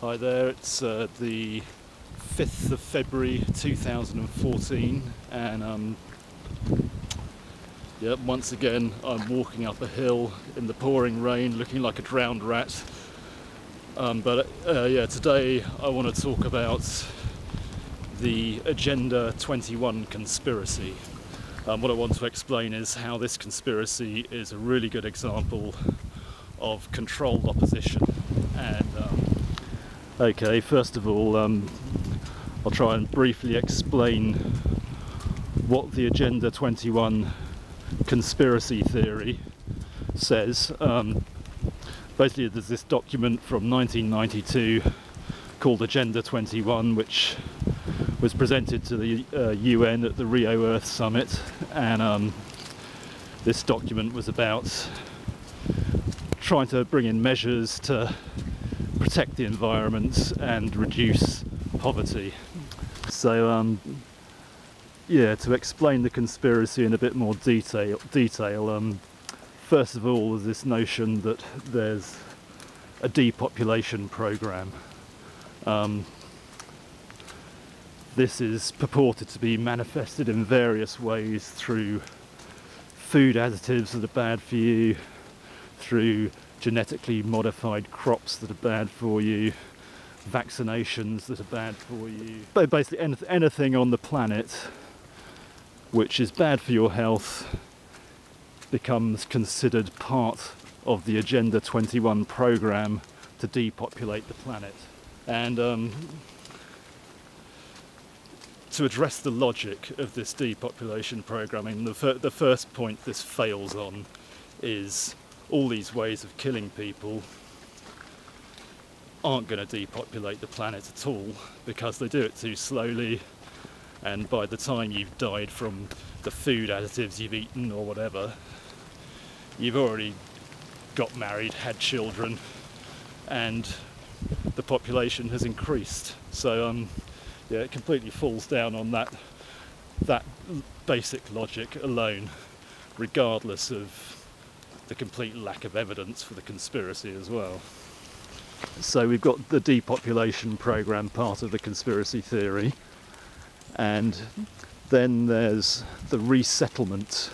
Hi there, it's the 5th of February 2014 and yeah, once again I'm walking up a hill in the pouring rain looking like a drowned rat. Yeah, today I want to talk about the Agenda 21 conspiracy. What I want to explain is how this conspiracy is a really good example of controlled opposition. And okay, first of all, I'll try and briefly explain what the Agenda 21 conspiracy theory says. Basically, there's this document from 1992 called Agenda 21, which was presented to the UN at the Rio Earth Summit, and this document was about trying to bring in measures to protect the environment and reduce poverty. So yeah, to explain the conspiracy in a bit more detail, first of all, there's this notion that there's a depopulation program. This is purported to be manifested in various ways through food additives that are bad for you, through genetically modified crops that are bad for you, vaccinations that are bad for you. But basically anything on the planet which is bad for your health becomes considered part of the Agenda 21 program to depopulate the planet. And to address the logic of this depopulation programming, the first point this fails on is all these ways of killing people aren't going to depopulate the planet at all, because they do it too slowly, and by the time you've died from the food additives you've eaten or whatever, you've already got married, had children, and the population has increased. So yeah, it completely falls down on that basic logic alone, regardless of the complete lack of evidence for the conspiracy as well. So we've got the depopulation program part of the conspiracy theory, and then there's the resettlement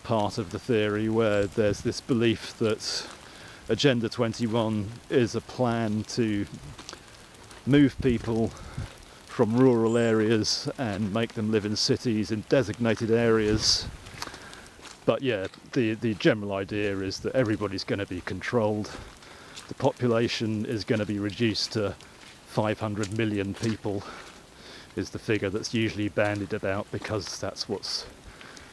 part of the theory, where there's this belief that Agenda 21 is a plan to move people from rural areas and make them live in cities in designated areas. But yeah, the general idea is that everybody's going to be controlled. The population is going to be reduced to 500 million people, is the figure that's usually bandied about, because that's what's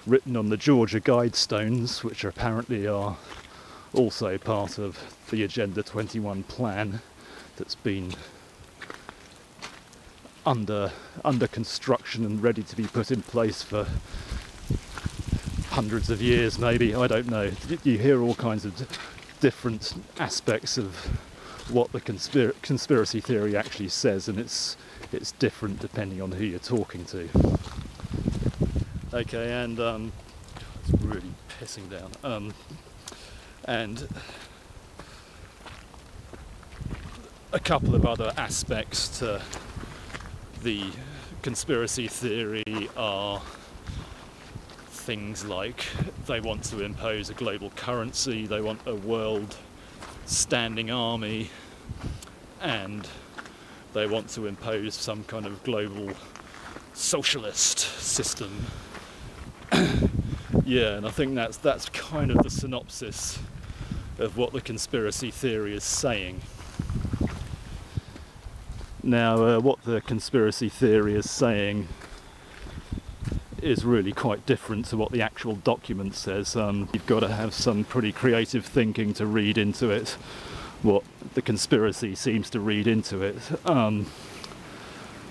written on the Georgia Guidestones, which apparently are also part of the Agenda 21 plan that's been under construction and ready to be put in place for hundreds of years, maybe, I don't know. You hear all kinds of different aspects of what the conspiracy theory actually says, and it's different depending on who you're talking to. Okay, and it's really pissing down. And a couple of other aspects to the conspiracy theory are things like they want to impose a global currency, they want a world standing army, and they want to impose some kind of global socialist system. Yeah, and I think that's kind of the synopsis of what the conspiracy theory is saying. Now, what the conspiracy theory is saying is really quite different to what the actual document says. You've got to have some pretty creative thinking to read into it, what the conspiracy seems to read into it.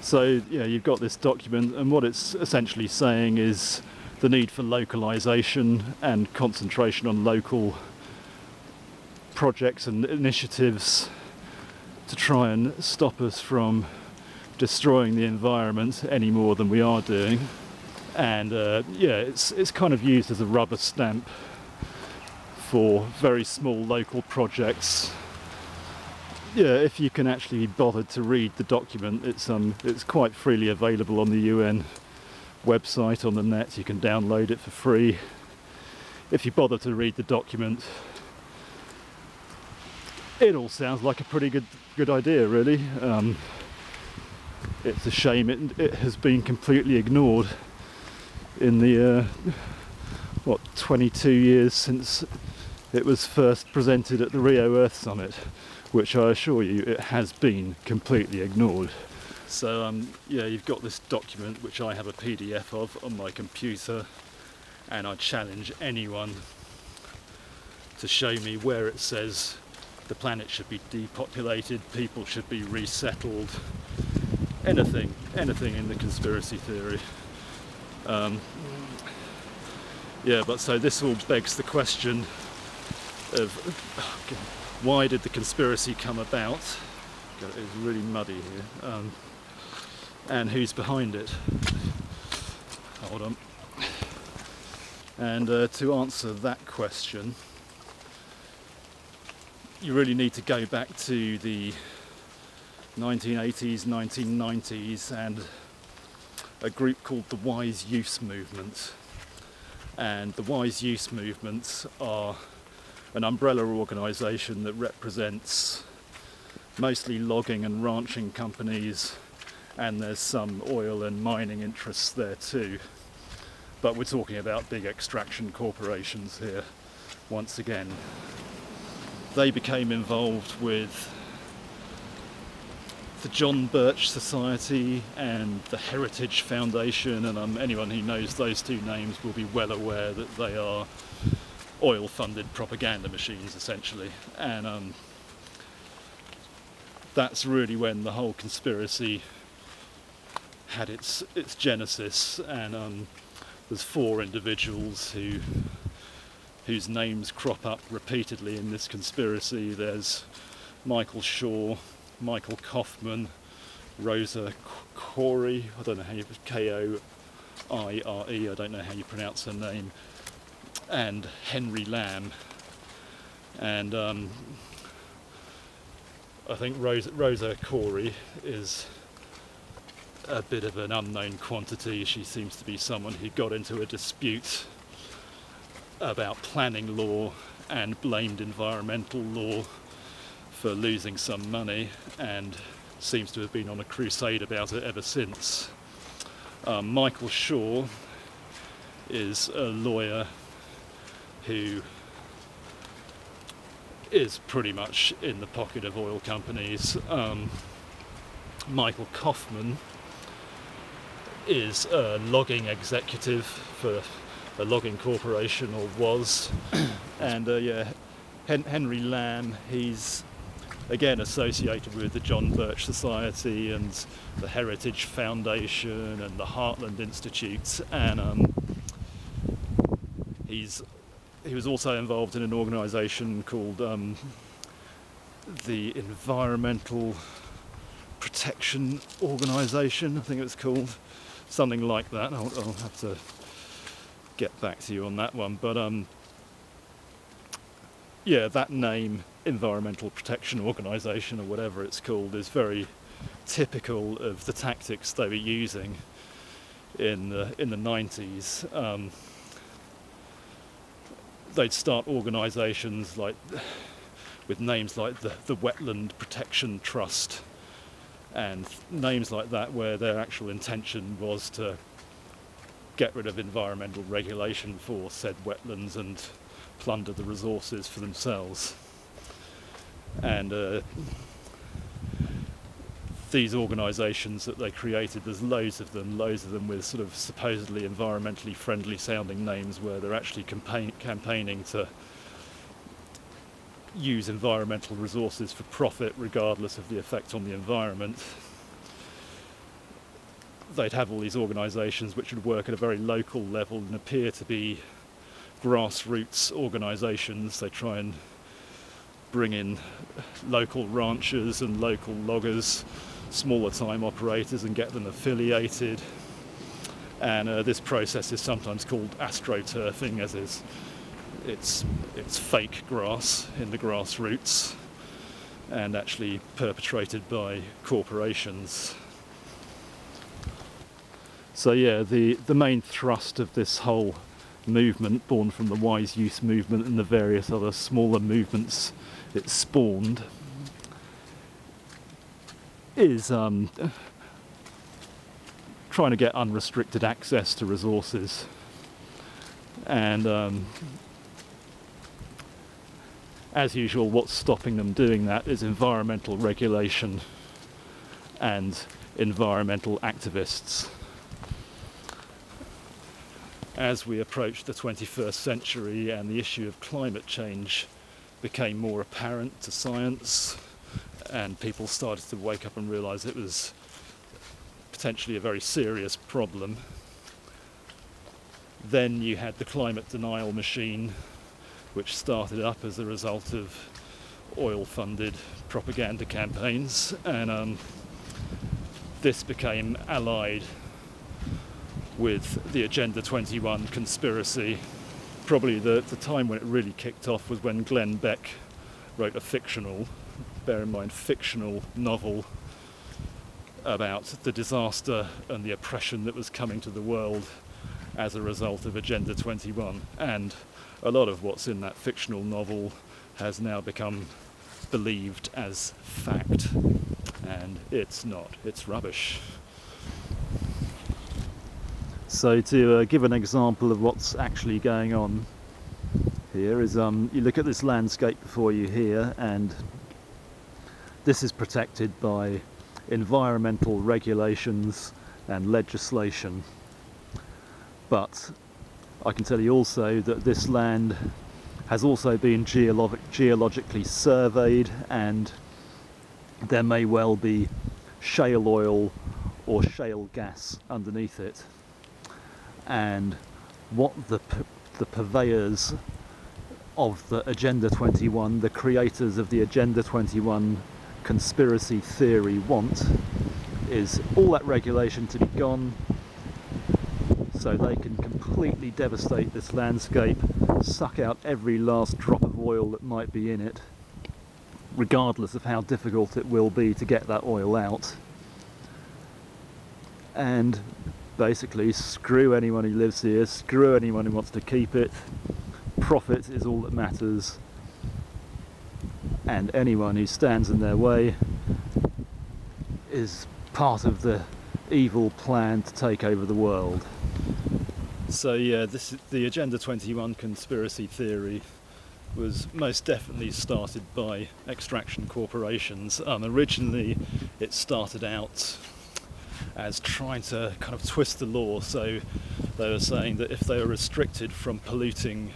So yeah, you've got this document, and what it's essentially saying is the need for localization and concentration on local projects and initiatives to try and stop us from destroying the environment any more than we are doing. And yeah, it's kind of used as a rubber stamp for very small local projects yeah, if you can actually be bothered to read the document, it's quite freely available on the UN website on the net. You can download it for free. If you bother to read the document, it all sounds like a pretty good idea, really. It's a shame it has been completely ignored in the 22 years since it was first presented at the Rio Earth Summit, which I assure you it has been completely ignored. So yeah, you've got this document which I have a PDF of on my computer, and I challenge anyone to show me where it says the planet should be depopulated, people should be resettled, anything in the conspiracy theory. Yeah, but so this all begs the question of why did the conspiracy come about? God, it's really muddy here. And who's behind it? Hold on. And to answer that question, you really need to go back to the 1980s, 1990s, and a group called the Wise Use Movement. And the Wise Use Movements are an umbrella organisation that represents mostly logging and ranching companies, and there's some oil and mining interests there too. But we're talking about big extraction corporations here, once again. They became involved with the John Birch Society and the Heritage Foundation, and anyone who knows those two names will be well aware that they are oil-funded propaganda machines, essentially. And that's really when the whole conspiracy had its genesis. And there's 4 individuals whose names crop up repeatedly in this conspiracy. There's Michael Shaw, Michael Kaufman, Rosa Koire, I don't know how you, K-O-I-R-E, I don't know how you pronounce her name, and Henry Lamb. And I think Rosa Koire is a bit of an unknown quantity. She seems to be someone who got into a dispute about planning law and blamed environmental law for losing some money, and seems to have been on a crusade about it ever since. Michael Shaw is a lawyer who is pretty much in the pocket of oil companies. Michael Kaufman is a logging executive for a logging corporation, or was. And yeah, Henry Lamb, he's again associated with the John Birch Society and the Heritage Foundation and the Heartland Institute, and he was also involved in an organisation called the Environmental Protection Organisation, I think it was called, something like that. I'll have to get back to you on that one, but yeah, that name, Environmental Protection Organisation, or whatever it's called, is very typical of the tactics they were using in the 90s. They'd start organisations like with names like the Wetland Protection Trust and names like that, where their actual intention was to get rid of environmental regulation for said wetlands and plunder the resources for themselves. And these organisations that they created, there's loads of them with sort of supposedly environmentally friendly sounding names, where they're actually campaigning to use environmental resources for profit regardless of the effect on the environment. They'd have all these organisations which would work at a very local level and appear to be grassroots organisations. They try and bring in local ranchers and local loggers, smaller time operators, and get them affiliated. And this process is sometimes called astroturfing, as is it's fake grass in the grassroots. and actually perpetrated by corporations. So yeah, the main thrust of this whole movement, born from the Wise Youth movement and the various other smaller movements it spawned, is trying to get unrestricted access to resources. And as usual, what's stopping them doing that is environmental regulation and environmental activists. As we approached the 21st century and the issue of climate change became more apparent to science, and people started to wake up and realise it was potentially a very serious problem, then you had the climate denial machine, which started up as a result of oil-funded propaganda campaigns, and this became allied with the Agenda21 conspiracy. Probably the time when it really kicked off was when Glenn Beck wrote a fictional, bear in mind fictional, novel about the disaster and the oppression that was coming to the world as a result of Agenda21. And a lot of what's in that fictional novel has now become believed as fact, and it's not, it's rubbish. So to give an example of what's actually going on here is you look at this landscape before you here, and this is protected by environmental regulations and legislation. But I can tell you also that this land has also been geologically surveyed, and there may well be shale oil or shale gas underneath it. And what the purveyors of the Agenda 21, the creators of the Agenda 21 conspiracy theory want, is all that regulation to be gone, so they can completely devastate this landscape, suck out every last drop of oil that might be in it, regardless of how difficult it will be to get that oil out, and basically screw anyone who lives here, screw anyone who wants to keep it. Profit is all that matters, and anyone who stands in their way is part of the evil plan to take over the world. So yeah, the Agenda 21 conspiracy theory was most definitely started by extraction corporations. Originally it started out as trying to kind of twist the law, so they were saying that if they were restricted from polluting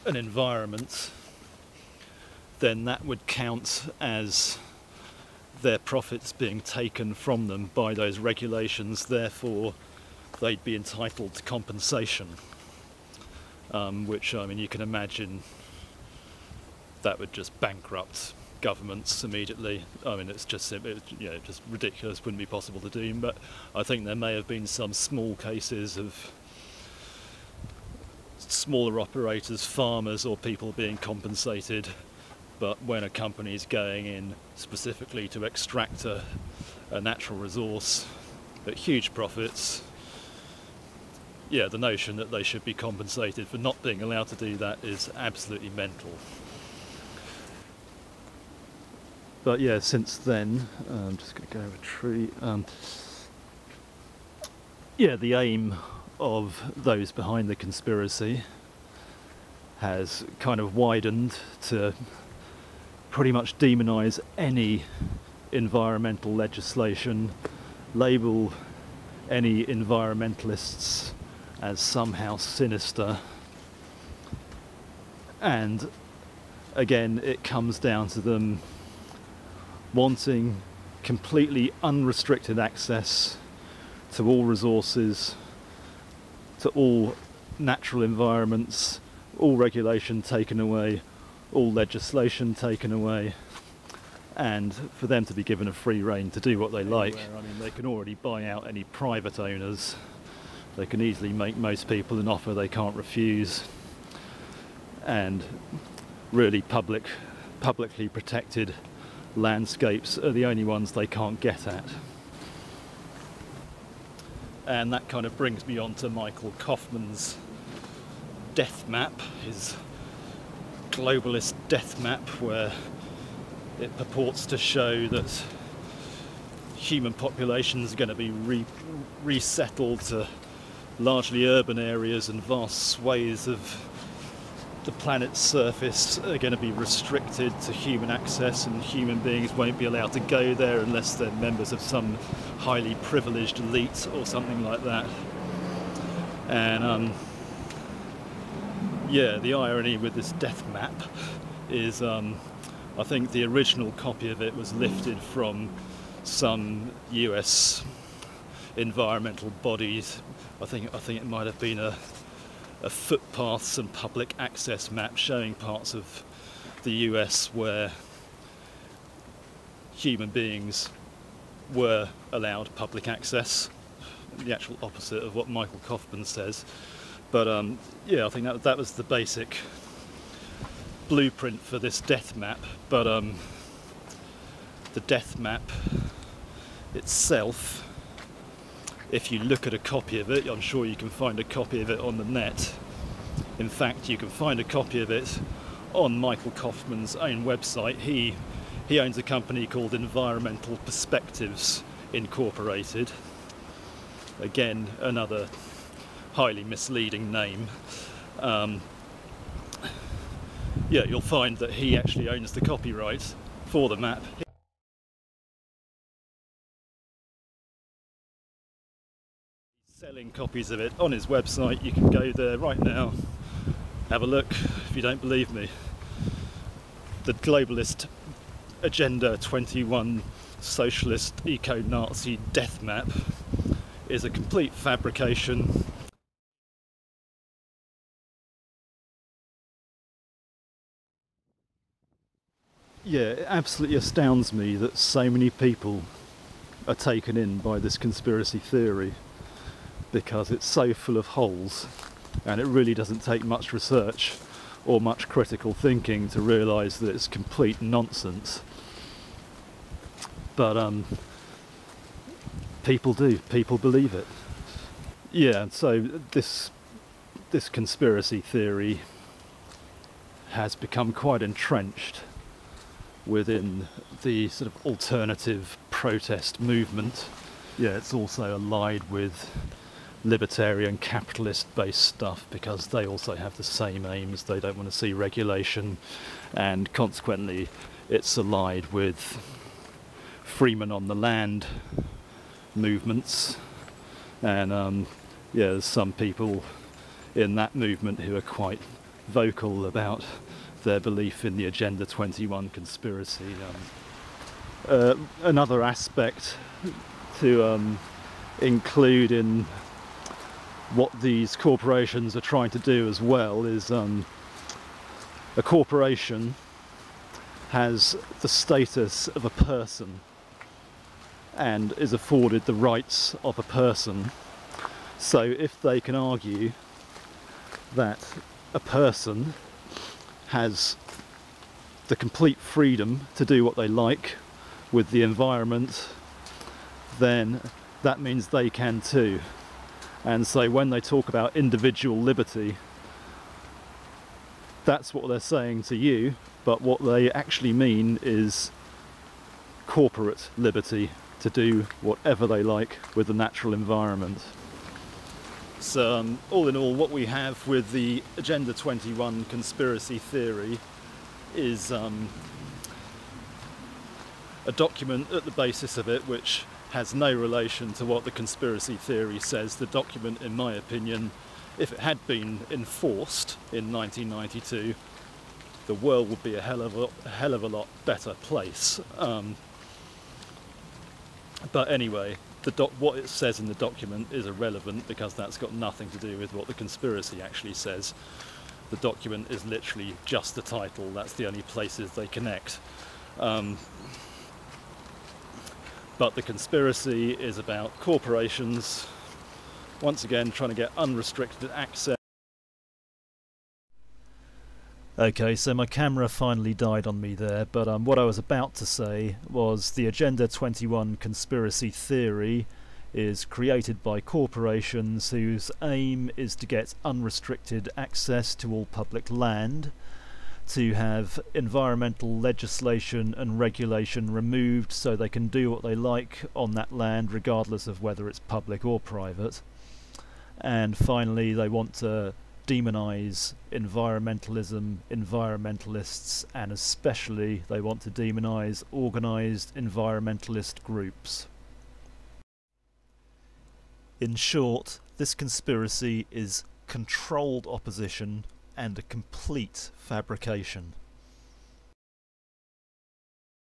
an environment, then that would count as their profits being taken from them by those regulations, therefore they'd be entitled to compensation, which, I mean, you can imagine that would just bankrupt governments immediately. I mean, it's just just ridiculous, wouldn't be possible to do. But I think there may have been some small cases of smaller operators, farmers or people being compensated, but when a company is going in specifically to extract a natural resource at huge profits, yeah, the notion that they should be compensated for not being allowed to do that is absolutely mental. But yeah, since then, I'm just going to go over a tree. Yeah, the aim of those behind the conspiracy has kind of widened to pretty much demonise any environmental legislation, label any environmentalists as somehow sinister, and again it comes down to them wanting completely unrestricted access to all resources, to all natural environments, all regulation taken away, all legislation taken away, and for them to be given a free rein to do what they like. I mean, they can already buy out any private owners. They can easily make most people an offer they can't refuse, and really public publicly protected landscapes are the only ones they can't get at. And that kind of brings me on to Michael Kaufman's death map, his globalist death map, where it purports to show that human populations are going to be resettled to largely urban areas, and vast swathes of the planet's surface are going to be restricted to human access, and human beings won't be allowed to go there unless they're members of some highly privileged elite or something like that. And yeah, the irony with this death map is I think the original copy of it was lifted from some US environmental bodies. I think it might have been a footpaths and public access map showing parts of the US where human beings were allowed public access, the actual opposite of what Michael Kaufman says. But yeah, I think that was the basic blueprint for this death map. But the death map itself, if you look at a copy of it, I'm sure you can find a copy of it on the net. In fact, you can find a copy of it on Michael Kaufman's own website. He owns a company called Environmental Perspectives Incorporated. Again, another highly misleading name. Yeah, you'll find that he actually owns the copyright for the map. He's selling copies of it on his website. You can go there right now, have a look if you don't believe me. The globalist Agenda21 socialist eco-Nazi death map is a complete fabrication. Yeah, it absolutely astounds me that so many people are taken in by this conspiracy theory, because it's so full of holes, and it really doesn't take much research or much critical thinking to realise that it's complete nonsense. But people believe it. Yeah, so this conspiracy theory has become quite entrenched within the sort of alternative protest movement. Yeah, it's also allied with libertarian capitalist based stuff, because they also have the same aims. They don't want to see regulation, and consequently it's allied with freemen on the land movements. And yeah, there's some people in that movement who are quite vocal about their belief in the Agenda 21 conspiracy. Another aspect to include in what these corporations are trying to do as well is a corporation has the status of a person and is afforded the rights of a person. So if they can argue that a person has the complete freedom to do what they like with the environment, then that means they can too. And so when they talk about individual liberty, that's what they're saying to you, but what they actually mean is corporate liberty to do whatever they like with the natural environment. So all in all, what we have with the Agenda 21 conspiracy theory is a document at the basis of it which has no relation to what the conspiracy theory says. The document, in my opinion, if it had been enforced in 1992, the world would be a hell of a lot better place. But anyway, what it says in the document is irrelevant, because that's got nothing to do with what the conspiracy actually says. The document is literally just the title. That's the only places they connect. But the conspiracy is about corporations, once again, trying to get unrestricted access. Okay, so my camera finally died on me there, but what I was about to say was the Agenda 21 conspiracy theory is created by corporations whose aim is to get unrestricted access to all public land, to have environmental legislation and regulation removed so they can do what they like on that land regardless of whether it's public or private. And finally, they want to demonise environmentalism, environmentalists, and especially they want to demonise organised environmentalist groups. In short, this conspiracy is controlled opposition and a complete fabrication.